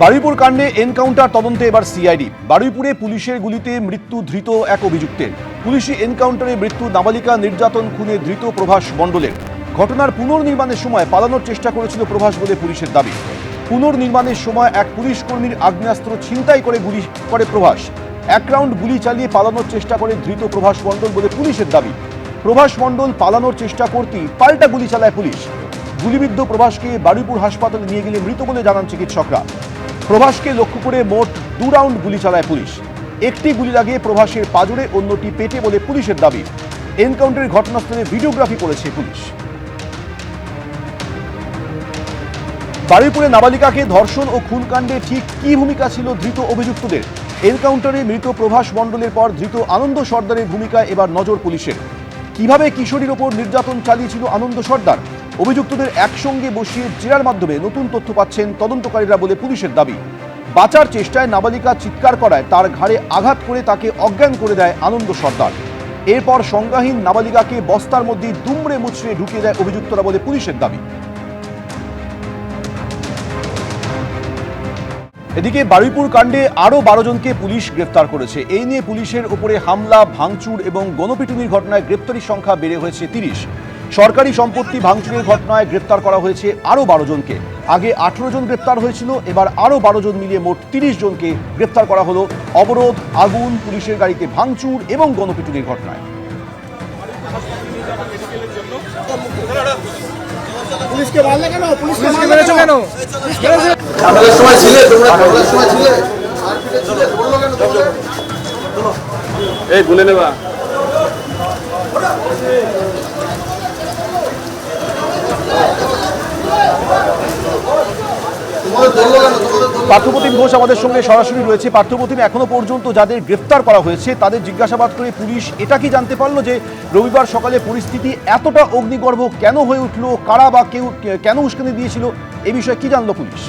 বারুইপুর কাণ্ডে এনকাউন্টার তদন্তে এবার সিআইডি। বারুইপুরে পুলিশের গুলিতে মৃত্যু ধৃত এক অভিযুক্তের। পুলিশি এনকাউন্টারে মৃত্যু নাবালিকা নির্যাতন খুনে ধৃত প্রভাস মণ্ডলের। ঘটনার পুনর্নির্মাণের সময় পালানোর চেষ্টা করেছিল প্রভাস বলে পুলিশের দাবি। পুনর্নির্মাণের সময় এক পুলিশ কর্মীর আগ্নেয়াস্ত্র ছিনতাই করে গুলি করে প্রভাস। এক রাউন্ড গুলি চালিয়ে পালানোর চেষ্টা করে ধৃত প্রভাস মণ্ডল বলে পুলিশের দাবি। প্রভাস মণ্ডল পালানোর চেষ্টা করতেই পাল্টা গুলি চালায় পুলিশ। গুলিবিদ্ধ প্রভাসকে বারুইপুর হাসপাতালে নিয়ে গেলে মৃত বলে জানান চিকিৎসকরা। প্রভাসকে লক্ষ্য করে মোট 2 রাউন্ড গুলি চালায় পুলিশ। একটি গুলি লাগে প্রভাসের পাজরে, অন্যটি পেটে বলে পুলিশের দাবি। এনকাউন্টারের ঘটনাস্থলে ভিডিওগ্রাফি করেছে পুলিশ। বারুইপুরে নাবালিকাকে ধর্ষণ ও খুন কাণ্ডে ঠিক কী ভূমিকা ছিল ধৃত অভিযুক্তদের? এনকাউন্টারে মৃত প্রভাস মণ্ডলের পর ধৃত আনন্দ সর্দারের ভূমিকা এবার নজর পুলিশের। কিভাবে কিশোরীর ওপর নির্যাতন চালিয়েছিল আনন্দ সর্দার? অভিযুক্তদের একসঙ্গে বসিয়ে জেরার মাধ্যমে নতুন তথ্য পাচ্ছেন তদন্তকারীরা বলে পুলিশের দাবি। বাঁচার চেষ্টায় নাবালিকা চিৎকার করায় তার ঘাড়ে আঘাত করে তাকে অজ্ঞান করে দেয় আনন্দ সর্দার। এরপর সংজ্ঞাহীন নাবালিকাকে বস্তার মধ্যে দুমড়ে মুচড়ে ঢুকিয়ে দেয় অভিযুক্তরা বলে পুলিশের দাবি। এদিকে বারুইপুর কাণ্ডে আরও 12 জনকে পুলিশ গ্রেফতার করেছে। এই নিয়ে পুলিশের উপরে হামলা, ভাঙচুর এবং গণপিটুনির ঘটনায় গ্রেপ্তারির সংখ্যা বেড়ে হয়েছে 30। সরকারি সম্পত্তি ভাঙচুরের ঘটনায় গ্রেপ্তার করা হয়েছে আরও 12 জনকে। আগে 18 জন গ্রেপ্তার হয়েছিল, এবার আরও 12 জন মিলিয়ে মোট 30 জনকে গ্রেপ্তার করা হলো অবরোধ, আগুন, পুলিশের গাড়িতে ভাঙচুর এবং গণপিটুনির ঘটনায়। পুলিশকে মারলে কেন? পুলিশকে মেরেছো কেন? ঝামেলার সময় ছিলে তোমরা? ঝামেলার সময় ছিলে? এই গুনে নেবা। পার্থপ্রতিম ঘোষ আমাদের সঙ্গে সরাসরি রয়েছে। পার্থপ্রতিম, এখনো পর্যন্ত যাদের গ্রেফতার করা হয়েছে তাদের জিজ্ঞাসাবাদ করে পুলিশ এটা কি জানতে পারলো যে রবিবার সকালে পরিস্থিতি এতটা অগ্নিগর্ভ কেন হয়ে উঠলো, কারা বা কেউ কেন উস্কানি দিয়েছিল, এই বিষয়ে কি জানলো পুলিশ?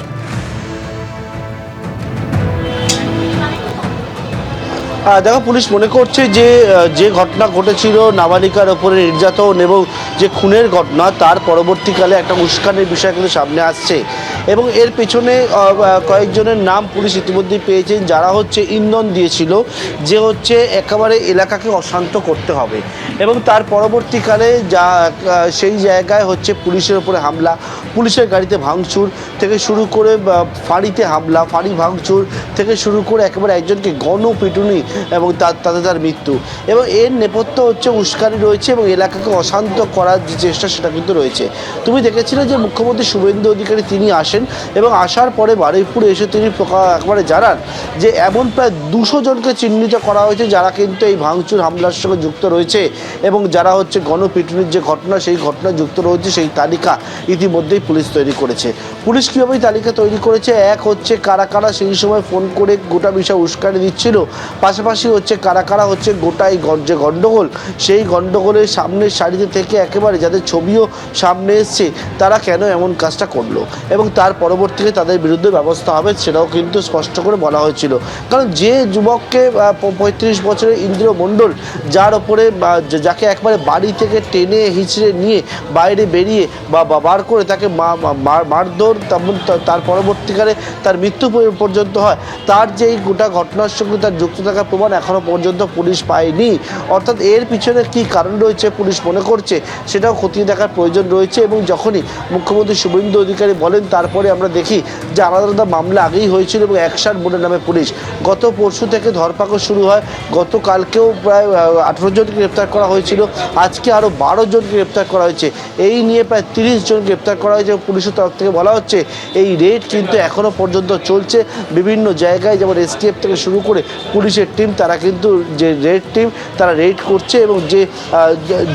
দেখো, পুলিশ মনে করছে যে যে ঘটনা ঘটেছিল নাবালিকার ওপরে নির্যাতন এবং যে খুনের ঘটনা, তার পরবর্তীকালে একটা উস্কানির বিষয় কিন্তু সামনে আসছে এবং এর পেছনে কয়েকজনের নাম পুলিশ ইতিমধ্যেই পেয়েছেন, যারা হচ্ছে ইন্ধন দিয়েছিল যে হচ্ছে একেবারে এলাকাকে অশান্ত করতে হবে এবং তার পরবর্তীকালে যা সেই জায়গায় হচ্ছে পুলিশের ওপরে হামলা, পুলিশের গাড়িতে ভাঙচুর থেকে শুরু করে ফাঁড়িতে হামলা, ফাঁড়ি ভাঙচুর থেকে শুরু করে একেবারে একজনকে গণপিটুনি এবং তার মৃত্যু। এবং এর নেপথ্য হচ্ছে উস্কানি রয়েছে এবং এলাকাকে অশান্ত করার যে চেষ্টা সেটা কিন্তু রয়েছে। তুমি দেখেছিলে যে মুখ্যমন্ত্রী শুভেন্দু অধিকারী তিনি আসেন এবং আসার পরে বারুইপুরে এসে তিনি একবারে জানান যে এমন প্রায় 200 জনকে চিহ্নিত করা হয়েছে যারা কিন্তু এই ভাঙচুর হামলার সঙ্গে যুক্ত রয়েছে এবং যারা হচ্ছে গণপিটুনির যে ঘটনা সেই ঘটনা যুক্ত রয়েছে। সেই তালিকা ইতিমধ্যেই পুলিশ তৈরি করেছে। পুলিশ কীভাবে তালিকা তৈরি করেছে, এক হচ্ছে কারা কারা সেই সময় ফোন করে গোটা বিষয় উস্কানি দিচ্ছিল, পাশাপাশি হচ্ছে কারা কারা হচ্ছে গোটাই যে গণ্ডগোল, সেই গণ্ডগোলের সামনের সারিতে থেকে একেবারে যাদের ছবিও সামনে এসছে তারা কেন এমন কাজটা করলো এবং তার পরবর্তীতে তাদের বিরুদ্ধে ব্যবস্থা হবে সেটাও কিন্তু স্পষ্ট করে বলা হয়েছিল। কারণ যে যুবককে 35 বছরের ইন্দ্র মণ্ডল, যার ওপরে যাকে একবারে বাড়ি থেকে টেনে হিঁচড়ে নিয়ে বাইরে বেরিয়ে বা বার করে তাকে মারধর, তার পরবর্তীকালে তার মৃত্যু পর্যন্ত হয়, তার যে এই গোটা ঘটনার সঙ্গে তার যুক্ত থাকার প্রমাণ এখনও পর্যন্ত পুলিশ পায়নি। অর্থাৎ এর পিছনে কী কারণ রয়েছে পুলিশ মনে করছে সেটাও খতিয়ে দেখার প্রয়োজন রয়েছে। এবং যখনই মুখ্যমন্ত্রী শুভেন্দু অধিকারী বলেন তারপরে আমরা দেখি যে আলাদা আলাদা মামলা আগেই হয়েছিল এবং অ্যাকশন বোর্ডের নামে পুলিশ গত পরশু থেকে ধরপাকড় শুরু হয়। গতকালকেও প্রায় 18 জনকে গ্রেপ্তার করা হয়েছিল, আজকে আরও 12 জনকে গ্রেপ্তার করা হয়েছে। এই নিয়ে প্রায় 30 জন গ্রেপ্তার করা হয়েছে। পুলিশের তরফ থেকে বলা হচ্ছে এই রেড কিন্তু এখনও পর্যন্ত চলছে। বিভিন্ন জায়গায় যেমন এসটিএফ থেকে শুরু করে পুলিশের টিম, তারা কিন্তু যে রেড টিম তারা রেড করছে এবং যে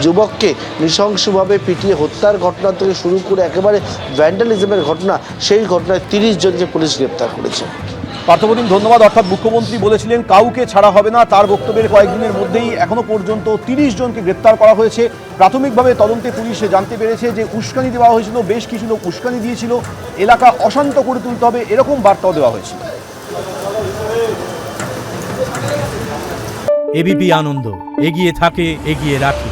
যুবককে নৃশংসভাবে পিটিয়ে হত্যার ঘটনা থেকে শুরু করে একেবারে ভ্যান্ডালিজমের ঘটনা, সেই ঘটনায় 30 জনকে পুলিশ গ্রেপ্তার করেছে। পার্থপ্রতিম, ধন্যবাদ। অর্থাৎ মুখ্যমন্ত্রী বলেছিলেন কাউকে ছাড়া হবে না, তার বক্তব্যের কয়েকদিনের মধ্যেই এখনো পর্যন্ত 30 জনকে গ্রেপ্তার করা হয়েছে। প্রাথমিকভাবে তদন্তে পুলিশে জানতে পেরেছে যে উস্কানি দেওয়া হয়েছিল, বেশ কিছু লোক উস্কানি দিয়েছিল, এলাকা অশান্ত করে তুলতে হবে এরকম বার্তাও দেওয়া হয়েছিল। এবিপি আনন্দ, এগিয়ে থাকে, এগিয়ে রাখে।